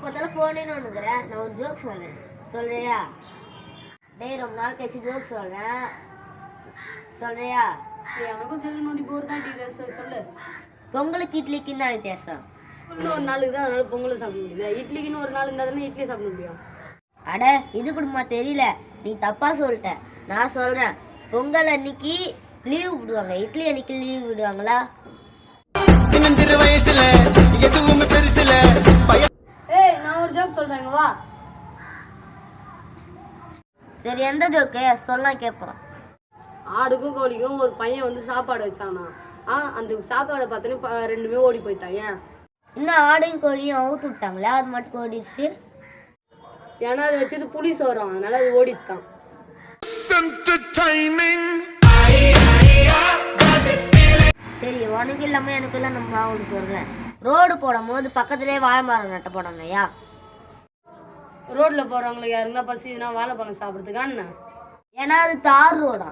பார்த்தாலும் ஃபோனே நோண்டுக்கிறேன். நான் ஒரு ஜோக் சொல்கிறேன், சொல்கிறியா? டேய் ரொம்ப நாள் கழிச்சு ஜோக் சொல்கிறேன், சொல்கிறியா? எனக்கும் சொல்லி நோண்டி போர் தான் சொல்லு. பொங்கலுக்கு இட்லிக்கு என்ன வித்தியாசம்? இன்னும் ஒரு நாளுக்கு தான் அதனால பொங்கலை சாப்பிட முடியுது. இட்லிக்குன்னு ஒரு நாள் இருந்தால் தானே இட்லி சாப்பிட முடியும். அட இது கூடமா தெரியல, நீ தப்பா சொல்லிட்ட. நான் சொல்கிறேன், பொங்கல் அன்னைக்கு லீவ் விடுவாங்க, இட்லி அன்னைக்கு லீவ் விடுவாங்களா? ஏய் நான் ஒரு ஜோக் சொல்கிறேங்க வா. சரி எந்த ஜோக்கு சொல்லலாம் கேட்போம். ஆடுக்கும் கோழிக்கும் ஒரு பையன் வந்து சாப்பாடு வச்சானா. அந்த சாப்பாடை பார்த்தோன்னே ரெண்டுமே ஓடி போய்த்தான். ஏன்? இன்னும் ஆடையும் கோழியும் அவுத்து விட்டாங்களே, அது மட்டும் ஓடிடுச்சு. ஏன்னா அது வச்சது புளி சோறும், அதனால அது ஓடித்தான். சரி உனக்கு இல்லாம எனக்கு எல்லாம் நம்ம ஒன்று சொல்றேன். ரோடு போடும் போது பக்கத்துலேயே வாழை மரம் நட்ட போடாங்கய்யா. ரோட்ல போறவங்களுக்கு யாருன்னா பசினா வாழைப்பழம் சாப்பிட்றதுக்கான. ஏன்னா அது தார் ரோடா.